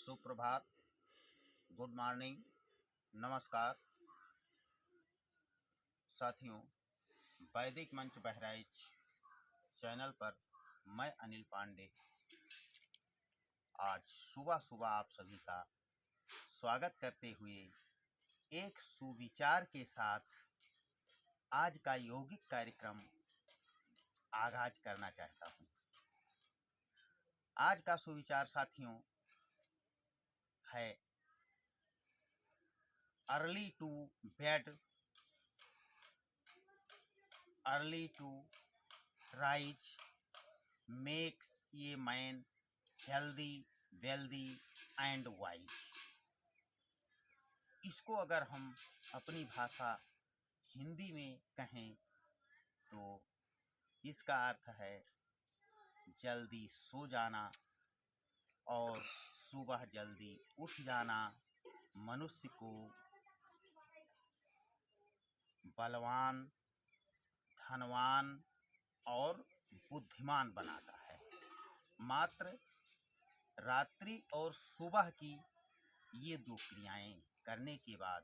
सुप्रभात, good morning, नमस्कार साथियों। वैदिक मंच बहराइच चैनल पर मैं अनिल पांडे आज सुबह सुबह आप सभी का स्वागत करते हुए एक सुविचार के साथ आज का यौगिक कार्यक्रम आगाज करना चाहता हूँ। आज का सुविचार साथियों है early to bed, early to rise makes a man healthy, wealthy and wise. इसको अगर हम अपनी भाषा हिंदी में कहें तो इसका अर्थ है जल्दी सो जाना और सुबह जल्दी उठ जाना मनुष्य को बलवान, धनवान और बुद्धिमान बनाता है। मात्र रात्रि और सुबह की ये दो क्रियाएं करने के बाद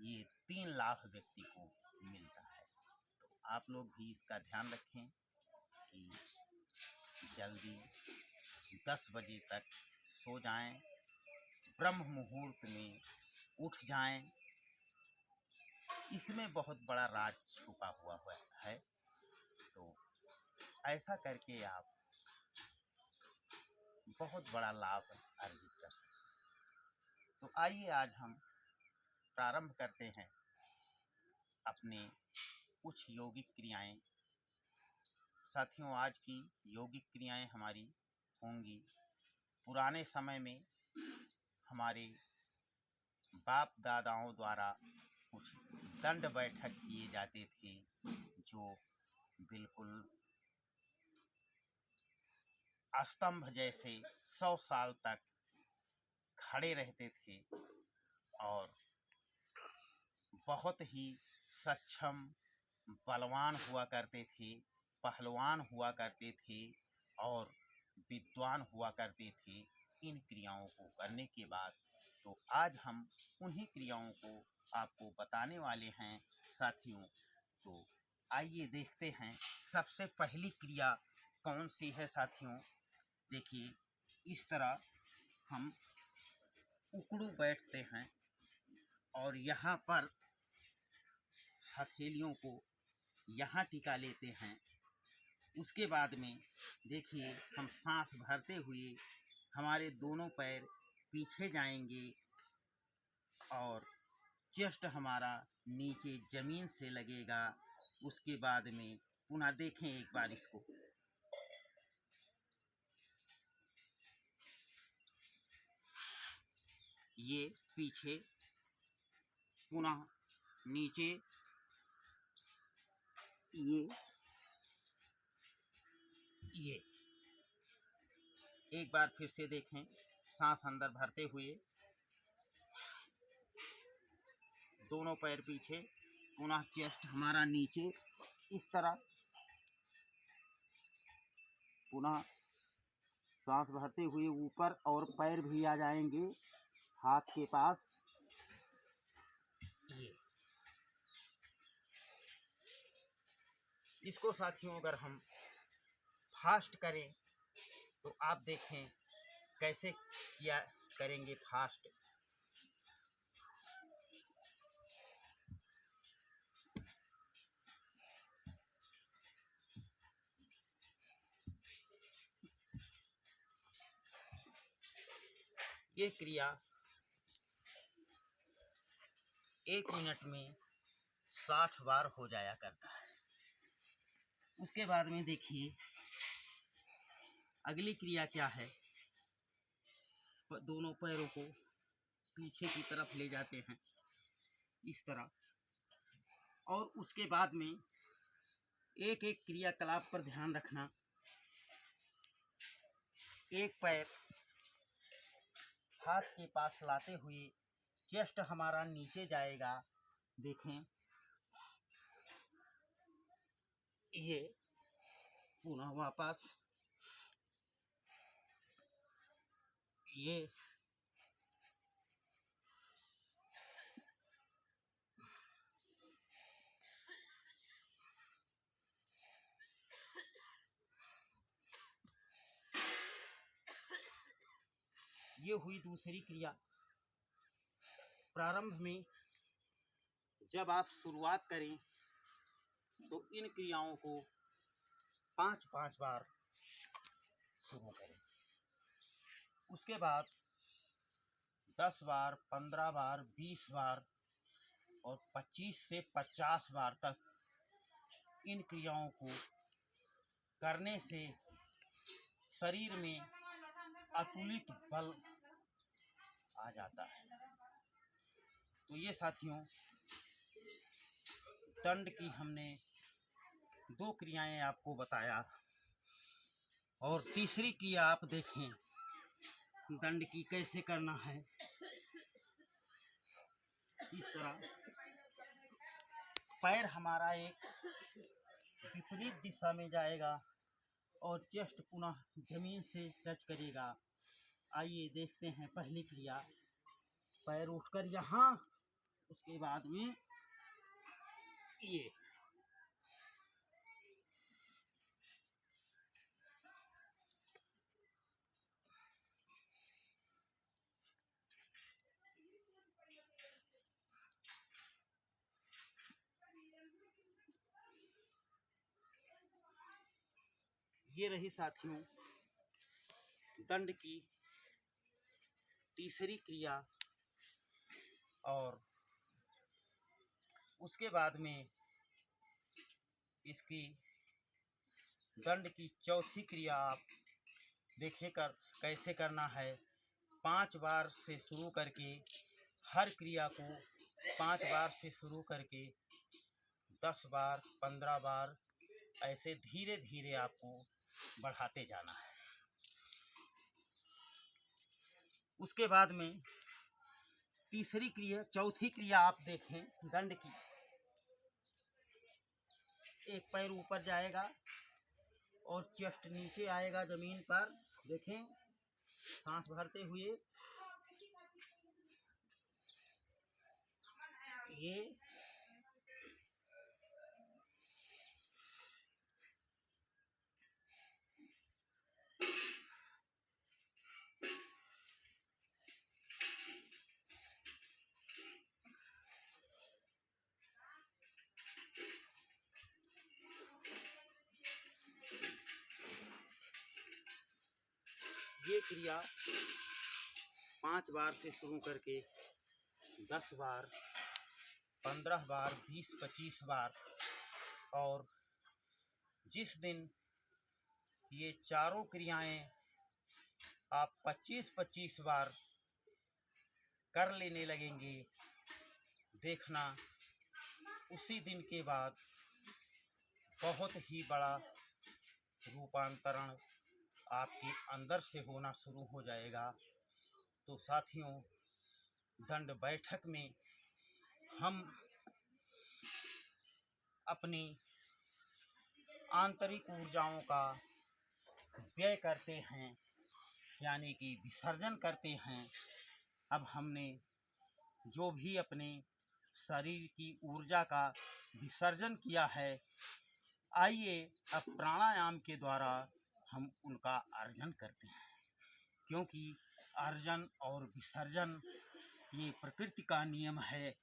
ये 3 लाभ व्यक्ति को मिलता है। तो आप लोग भी इसका ध्यान रखें कि जल्दी 10 बजे तक सो जाएं, ब्रह्म मुहूर्त में उठ जाएं। इसमें बहुत बड़ा राज छुपा हुआ है। तो ऐसा करके आप बहुत बड़ा लाभ अर्जित कर सकते। तो आइए आज हम प्रारंभ करते हैं अपने कुछ यौगिक क्रियाएं। साथियों, आज की यौगिक क्रियाएं हमारी होंगी। पुराने समय में हमारे बाप दादाओं द्वारा कुछ दंड बैठक किए जाते थे जो बिल्कुल स्तंभ जैसे 100 साल तक खड़े रहते थे और बहुत ही सक्षम, बलवान हुआ करते थे, पहलवान हुआ करते थे और विद्वान हुआ करते थे इन क्रियाओं को करने के बाद। तो आज हम उन्हीं क्रियाओं को आपको बताने वाले हैं साथियों। तो आइए देखते हैं सबसे पहली क्रिया कौन सी है साथियों। देखिए, इस तरह हम उकड़ू बैठते हैं और यहाँ पर हथेलियों को यहाँ टिका लेते हैं। उसके बाद में देखिए, हम सांस भरते हुए हमारे दोनों पैर पीछे जाएंगे और चेस्ट हमारा नीचे जमीन से लगेगा। उसके बाद में पुनः देखें एक बार इसको, ये पीछे पुनः नीचे, ये एक बार फिर से देखें। सांस अंदर भरते हुए दोनों पैर पीछे, पुनः चेस्ट हमारा नीचे इस तरह, पुनः सांस भरते हुए ऊपर और पैर भी आ जाएंगे हाथ के पास। ये इसको साथियों अगर हम फास्ट करें तो आप देखें कैसे किया करेंगे फास्ट। ये क्रिया 1 मिनट में 60 बार हो जाया करता है। उसके बाद में देखिए अगली क्रिया क्या है। दोनों पैरों को पीछे की तरफ ले जाते हैं इस तरह, और उसके बाद में एक एक क्रियाकलाप पर ध्यान रखना। एक पैर हाथ के पास लाते हुए चेस्ट हमारा नीचे जाएगा। देखें, ये पुनः वापस, ये ये हुई दूसरी क्रिया। प्रारंभ में जब आप शुरुआत करें तो इन क्रियाओं को 5-5 बार शुरू करें। उसके बाद 10 बार, 15 बार, 20 बार और 25 से 50 बार तक इन क्रियाओं को करने से शरीर में अतुलित बल आ जाता है। तो ये साथियों, दंड की हमने 2 क्रियाएं आपको बताया, और तीसरी क्रिया आप देखें दंड की कैसे करना है। इस तरह पैर हमारा एक विपरीत दिशा में जाएगा और चेस्ट पुनः जमीन से टच करेगा। आइए देखते हैं पहली क्रिया। पैर उठकर यहाँ, उसके बाद में ये रही साथियों दंड की तीसरी क्रिया। और उसके बाद में इसकी दंड की चौथी क्रिया आप देखें कैसे करना है। 5 बार से शुरू करके, हर क्रिया को 5 बार से शुरू करके 10 बार, 15 बार ऐसे धीरे धीरे आपको बढ़ाते जाना है। उसके बाद में चौथी क्रिया आप देखें दंड की। एक पैर ऊपर जाएगा और चेस्ट नीचे आएगा जमीन पर। देखें सांस भरते हुए ये क्रिया 5 बार से शुरू करके 10 बार, 15 बार, 20, 25 बार, और जिस दिन ये चारों क्रियाएं आप 25-25 बार कर लेने लगेंगे, देखना उसी दिन के बाद बहुत ही बड़ा रूपांतरण आपके अंदर से होना शुरू हो जाएगा। तो साथियों, दंड बैठक में हम अपनी आंतरिक ऊर्जाओं का व्यय करते हैं, यानी कि विसर्जन करते हैं। अब हमने जो भी अपने शरीर की ऊर्जा का विसर्जन किया है, आइए अब प्राणायाम के द्वारा हम उनका अर्जन करते हैं, क्योंकि अर्जन और विसर्जन ये प्रकृति का नियम है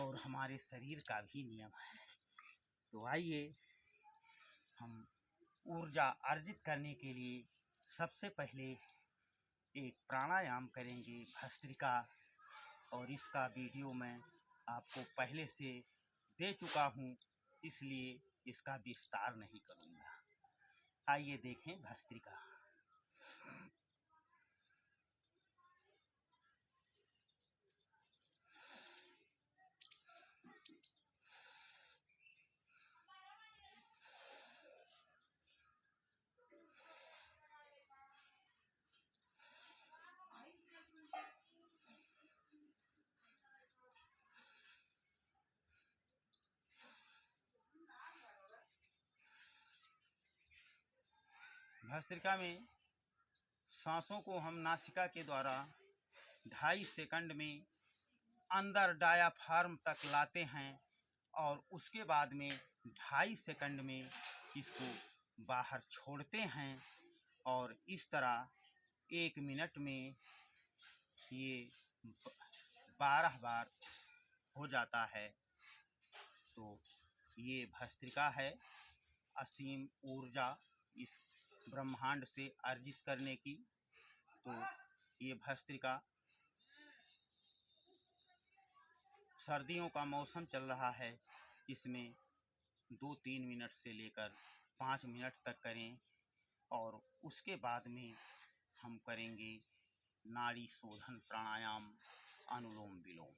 और हमारे शरीर का भी नियम है। तो आइए हम ऊर्जा अर्जित करने के लिए सबसे पहले एक प्राणायाम करेंगे भस्त्रिका, और इसका वीडियो मैं आपको पहले से दे चुका हूँ, इसलिए इसका विस्तार नहीं करूँगा। आइए देखें भस्त्रिका। भस्त्रिका में सांसों को हम नासिका के द्वारा 2.5 सेकंड में अंदर डायाफ्राम तक लाते हैं और उसके बाद में 2.5 सेकंड में इसको बाहर छोड़ते हैं, और इस तरह 1 मिनट में ये 12 बार हो जाता है। तो ये भस्त्रिका है असीम ऊर्जा इस ब्रह्मांड से अर्जित करने की। तो ये भस्त्रिका सर्दियों का मौसम चल रहा है, इसमें 2-3 मिनट से लेकर 5 मिनट तक करें और उसके बाद में हम करेंगे नाड़ी शोधन प्राणायाम, अनुलोम विलोम।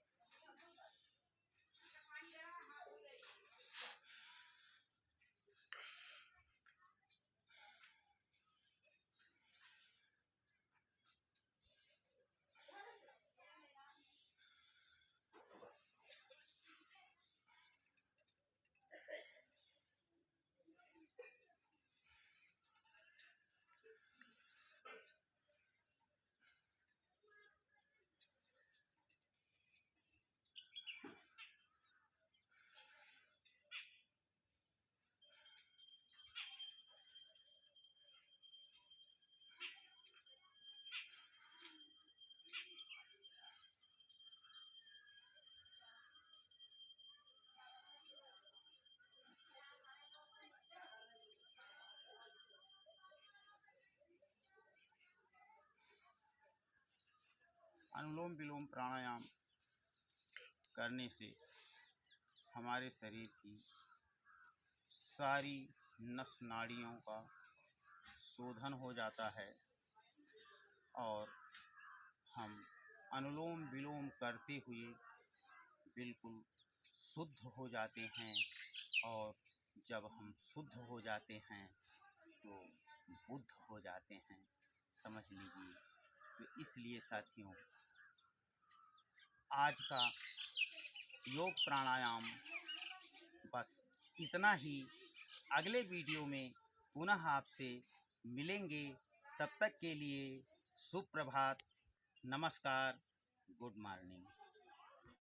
अनुलोम विलोम प्राणायाम करने से हमारे शरीर की सारी नस नाड़ियों का शोधन हो जाता है और हम अनुलोम विलोम करते हुए बिल्कुल शुद्ध हो जाते हैं। और जब हम शुद्ध हो जाते हैं तो बुद्ध हो जाते हैं, समझ लीजिए। तो इसलिए साथियों, आज का योग प्राणायाम बस इतना ही। अगले वीडियो में पुनः आपसे मिलेंगे। तब तक के लिए शुभ प्रभात, नमस्कार, गुड मॉर्निंग।